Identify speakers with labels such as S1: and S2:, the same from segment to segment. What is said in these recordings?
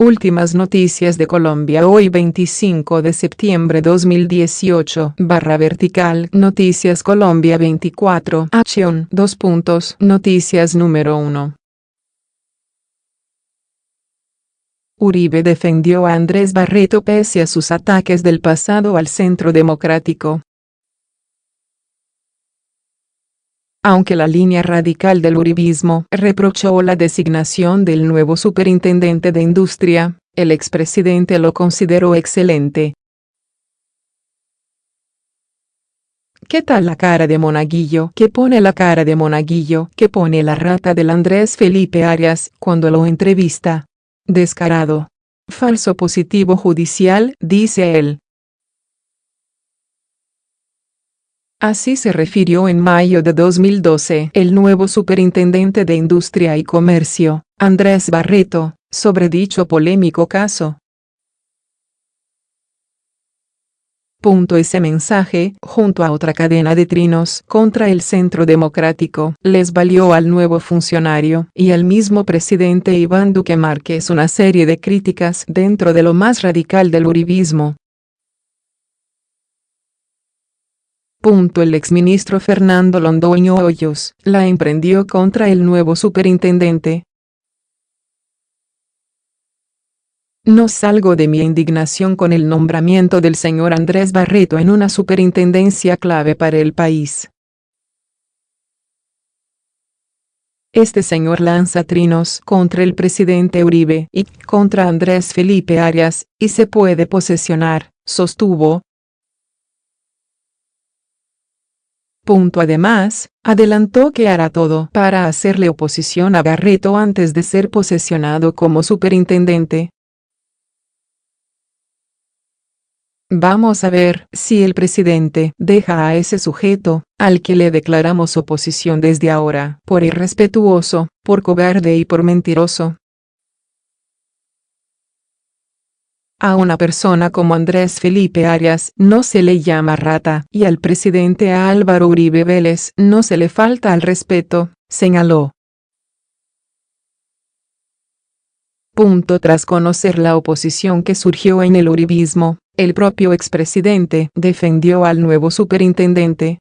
S1: Últimas noticias de Colombia hoy 25 de septiembre 2018 /vertical Noticias Colombia 24 acción Noticias número 1. Uribe defendió a Andrés Barreto pese a sus ataques del pasado al Centro Democrático. Aunque la línea radical del uribismo reprochó la designación del nuevo superintendente de Industria, el expresidente lo consideró excelente. ¿Qué tal la cara de monaguillo que pone la cara de monaguillo que pone la rata del Andrés Felipe Arias cuando lo entrevista? Descarado. Falso positivo judicial, dice él. Así se refirió en mayo de 2012 el nuevo superintendente de Industria y Comercio, Andrés Barreto, sobre dicho polémico caso. Ese mensaje, junto a otra cadena de trinos contra el Centro Democrático, les valió al nuevo funcionario y al mismo presidente Iván Duque Márquez una serie de críticas dentro de lo más radical del uribismo. El exministro Fernando Londoño Hoyos la emprendió contra el nuevo superintendente. No salgo de mi indignación con el nombramiento del señor Andrés Barreto en una superintendencia clave para el país. Este señor lanza trinos contra el presidente Uribe y contra Andrés Felipe Arias, y se puede posesionar, sostuvo. Además, adelantó que hará todo para hacerle oposición a Barreto antes de ser posesionado como superintendente. Vamos a ver si el presidente deja a ese sujeto, al que le declaramos oposición desde ahora, por irrespetuoso, por cobarde y por mentiroso. A una persona como Andrés Felipe Arias no se le llama rata y al presidente Álvaro Uribe Vélez no se le falta al respeto, señaló. Tras conocer la oposición que surgió en el uribismo, el propio expresidente defendió al nuevo superintendente.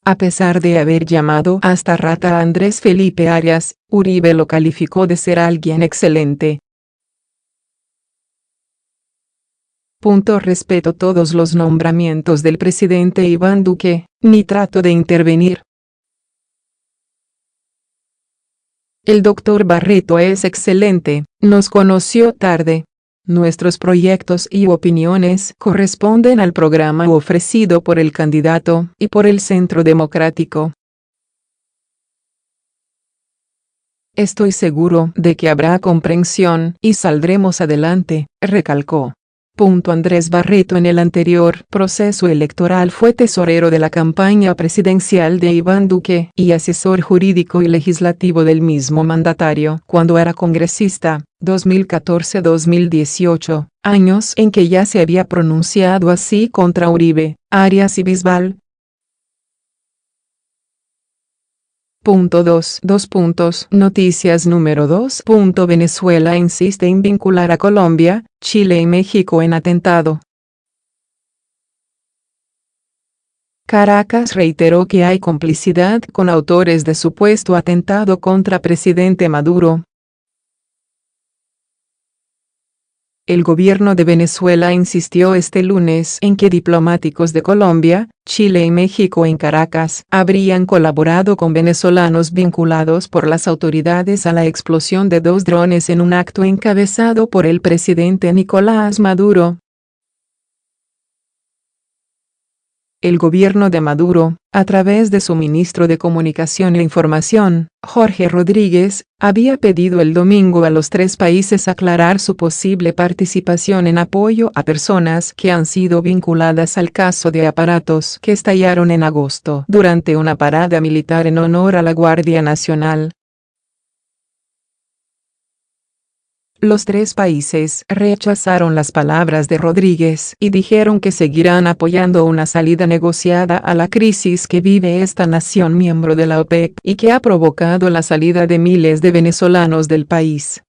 S1: A pesar de haber llamado hasta rata a Andrés Felipe Arias, Uribe lo calificó de ser alguien excelente. Respeto todos los nombramientos del presidente Iván Duque, ni trato de intervenir. El doctor Barreto es excelente, nos conoció tarde. Nuestros proyectos y opiniones corresponden al programa ofrecido por el candidato y por el Centro Democrático. Estoy seguro de que habrá comprensión y saldremos adelante, recalcó. Andrés Barreto en el anterior proceso electoral fue tesorero de la campaña presidencial de Iván Duque y asesor jurídico y legislativo del mismo mandatario cuando era congresista, 2014-2018, años en que ya se había pronunciado así contra Uribe, Arias y Bisbal. Noticias número 2. Venezuela insiste en vincular a Colombia, Chile y México en atentado. Caracas reiteró que hay complicidad con autores de supuesto atentado contra presidente Maduro. El gobierno de Venezuela insistió este lunes en que diplomáticos de Colombia, Chile y México en Caracas habrían colaborado con venezolanos vinculados por las autoridades a la explosión de 2 drones en un acto encabezado por el presidente Nicolás Maduro. El gobierno de Maduro, a través de su ministro de Comunicación e Información, Jorge Rodríguez, había pedido el domingo a los 3 países aclarar su posible participación en apoyo a personas que han sido vinculadas al caso de aparatos que estallaron en agosto durante una parada militar en honor a la Guardia Nacional. Los tres países rechazaron las palabras de Rodríguez y dijeron que seguirán apoyando una salida negociada a la crisis que vive esta nación miembro de la OPEC y que ha provocado la salida de miles de venezolanos del país.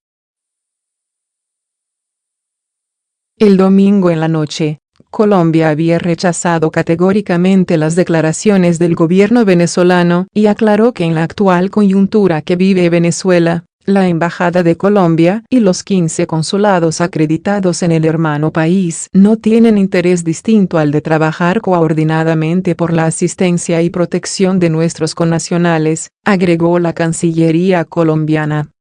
S1: El domingo en la noche, Colombia había rechazado categóricamente las declaraciones del gobierno venezolano y aclaró que en la actual coyuntura que vive Venezuela, la Embajada de Colombia y los 15 consulados acreditados en el hermano país no tienen interés distinto al de trabajar coordinadamente por la asistencia y protección de nuestros connacionales, agregó la Cancillería colombiana.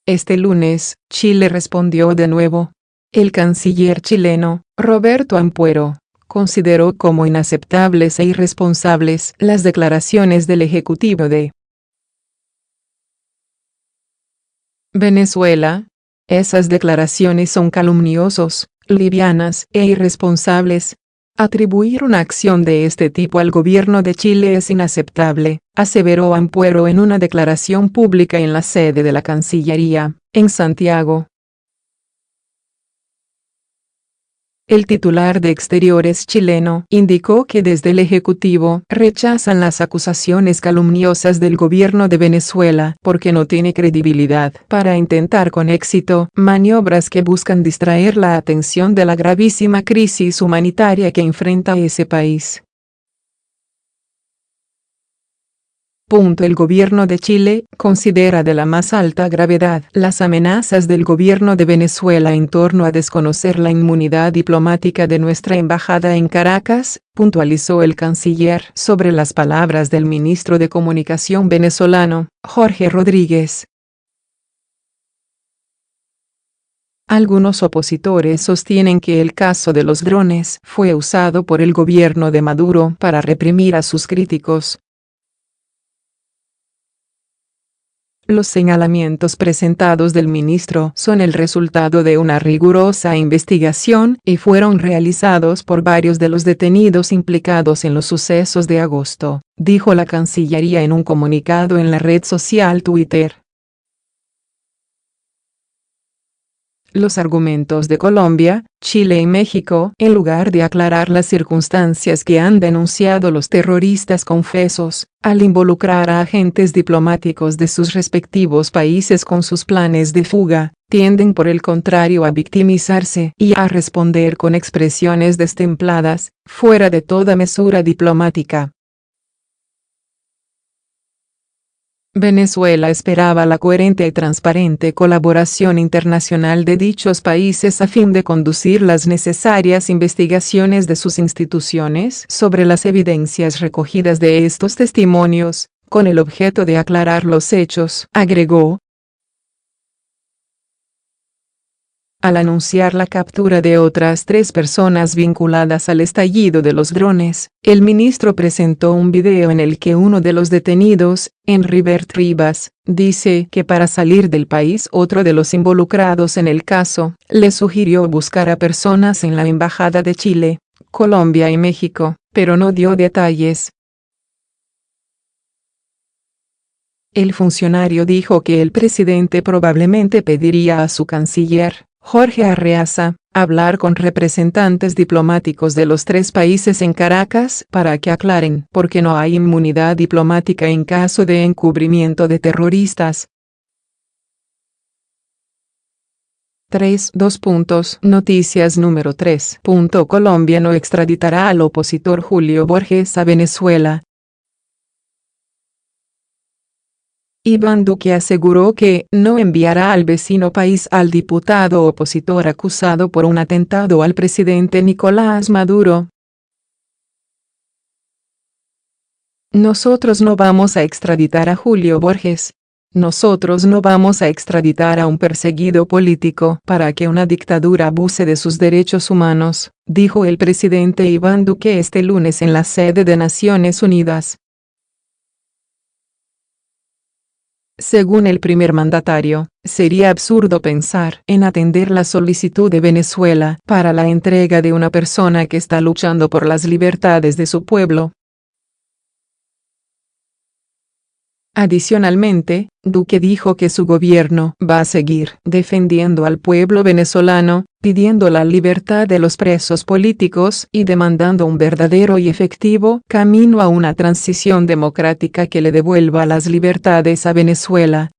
S1: Este lunes, Chile respondió de nuevo. El canciller chileno, Roberto Ampuero, consideró como inaceptables e irresponsables las declaraciones del Ejecutivo de Venezuela. Esas declaraciones son calumniosos, livianas e irresponsables. Atribuir una acción de este tipo al gobierno de Chile es inaceptable, aseveró Ampuero en una declaración pública en la sede de la Cancillería, en Santiago. El titular de Exteriores chileno indicó que desde el Ejecutivo rechazan las acusaciones calumniosas del gobierno de Venezuela porque no tiene credibilidad para intentar con éxito maniobras que buscan distraer la atención de la gravísima crisis humanitaria que enfrenta ese país. El gobierno de Chile considera de la más alta gravedad las amenazas del gobierno de Venezuela en torno a desconocer la inmunidad diplomática de nuestra embajada en Caracas, puntualizó el canciller sobre las palabras del ministro de Comunicación venezolano, Jorge Rodríguez. Algunos opositores sostienen que el caso de los drones fue usado por el gobierno de Maduro para reprimir a sus críticos. Los señalamientos presentados del ministro son el resultado de una rigurosa investigación y fueron realizados por varios de los detenidos implicados en los sucesos de agosto, dijo la Cancillería en un comunicado en la red social Twitter. Los argumentos de Colombia, Chile y México, en lugar de aclarar las circunstancias que han denunciado los terroristas confesos, al involucrar a agentes diplomáticos de sus respectivos países con sus planes de fuga, tienden por el contrario a victimizarse y a responder con expresiones destempladas, fuera de toda mesura diplomática. Venezuela esperaba la coherente y transparente colaboración internacional de dichos países a fin de conducir las necesarias investigaciones de sus instituciones sobre las evidencias recogidas de estos testimonios, con el objeto de aclarar los hechos, agregó. Al anunciar la captura de otras 3 personas vinculadas al estallido de los drones, el ministro presentó un video en el que uno de los detenidos, Enribert Rivas, dice que para salir del país otro de los involucrados en el caso, le sugirió buscar a personas en la Embajada de Chile, Colombia y México, pero no dio detalles. El funcionario dijo que el presidente probablemente pediría a su canciller, Jorge Arreaza, hablar con representantes diplomáticos de los 3 países en Caracas para que aclaren por qué no hay inmunidad diplomática en caso de encubrimiento de terroristas. 3. Noticias número 3. Colombia no extraditará al opositor Julio Borges a Venezuela. Iván Duque aseguró que no enviará al vecino país al diputado opositor acusado por un atentado al presidente Nicolás Maduro. Nosotros no vamos a extraditar a Julio Borges. Nosotros no vamos a extraditar a un perseguido político para que una dictadura abuse de sus derechos humanos, dijo el presidente Iván Duque este lunes en la sede de Naciones Unidas. Según el primer mandatario, sería absurdo pensar en atender la solicitud de Venezuela para la entrega de una persona que está luchando por las libertades de su pueblo. Adicionalmente, Duque dijo que su gobierno va a seguir defendiendo al pueblo venezolano, pidiendo la libertad de los presos políticos y demandando un verdadero y efectivo camino a una transición democrática que le devuelva las libertades a Venezuela.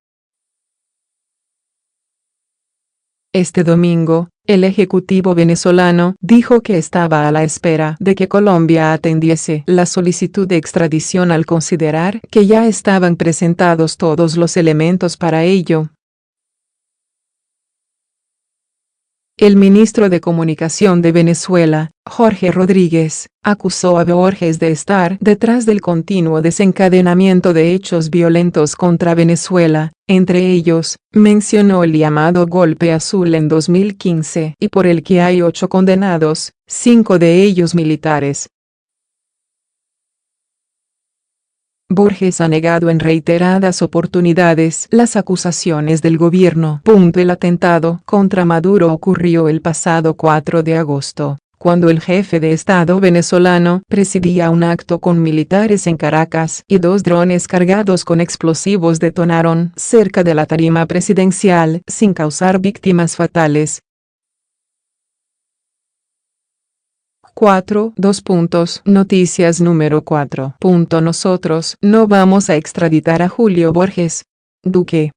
S1: Este domingo, el Ejecutivo venezolano dijo que estaba a la espera de que Colombia atendiese la solicitud de extradición al considerar que ya estaban presentados todos los elementos para ello. El ministro de Comunicación de Venezuela, Jorge Rodríguez, acusó a Borges de estar detrás del continuo desencadenamiento de hechos violentos contra Venezuela. Entre ellos, mencionó el llamado Golpe Azul en 2015 y por el que hay 8 condenados, 5 de ellos militares. Borges ha negado en reiteradas oportunidades las acusaciones del gobierno. El atentado contra Maduro ocurrió el pasado 4 de agosto, cuando el jefe de Estado venezolano presidía un acto con militares en Caracas y 2 drones cargados con explosivos detonaron cerca de la tarima presidencial sin causar víctimas fatales. 4. Noticias número 4. Nosotros no vamos a extraditar a Julio Borges. Duque.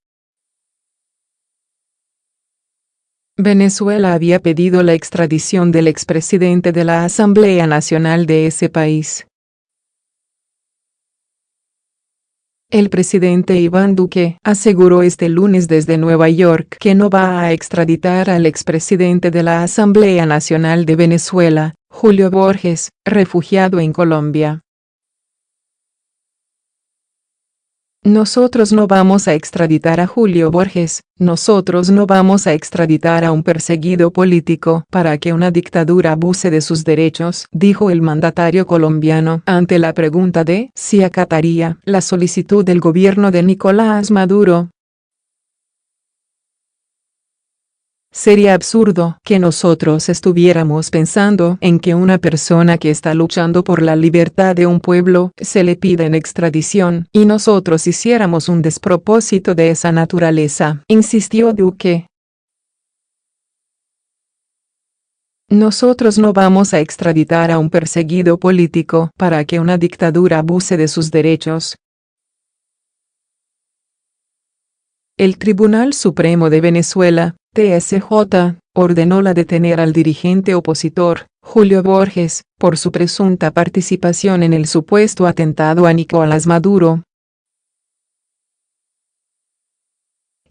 S1: Venezuela había pedido la extradición del expresidente de la Asamblea Nacional de ese país. El presidente Iván Duque aseguró este lunes desde Nueva York que no va a extraditar al expresidente de la Asamblea Nacional de Venezuela, Julio Borges, refugiado en Colombia. Nosotros no vamos a extraditar a Julio Borges, nosotros no vamos a extraditar a un perseguido político para que una dictadura abuse de sus derechos, dijo el mandatario colombiano ante la pregunta de si acataría la solicitud del gobierno de Nicolás Maduro. Sería absurdo que nosotros estuviéramos pensando en que una persona que está luchando por la libertad de un pueblo se le pida en extradición y nosotros hiciéramos un despropósito de esa naturaleza, insistió Duque. Nosotros no vamos a extraditar a un perseguido político para que una dictadura abuse de sus derechos. El Tribunal Supremo de Venezuela, TSJ, ordenó la detener al dirigente opositor, Julio Borges, por su presunta participación en el supuesto atentado a Nicolás Maduro.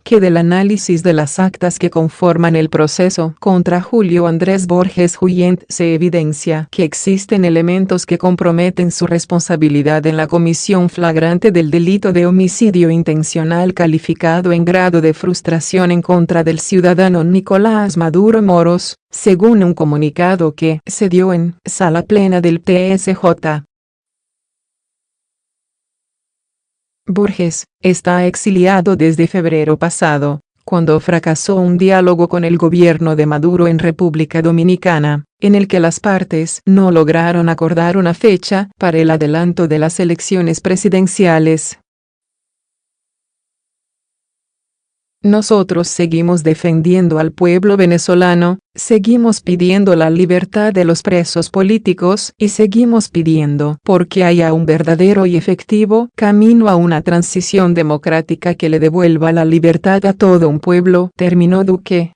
S1: Que del análisis de las actas que conforman el proceso contra Julio Andrés Borges Huyent se evidencia que existen elementos que comprometen su responsabilidad en la comisión flagrante del delito de homicidio intencional calificado en grado de frustración en contra del ciudadano Nicolás Maduro Moros, según un comunicado que se dio en Sala Plena del TSJ. Borges está exiliado desde febrero pasado, cuando fracasó un diálogo con el gobierno de Maduro en República Dominicana, en el que las partes no lograron acordar una fecha para el adelanto de las elecciones presidenciales. Nosotros seguimos defendiendo al pueblo venezolano, seguimos pidiendo la libertad de los presos políticos y seguimos pidiendo porque haya un verdadero y efectivo camino a una transición democrática que le devuelva la libertad a todo un pueblo, terminó Duque.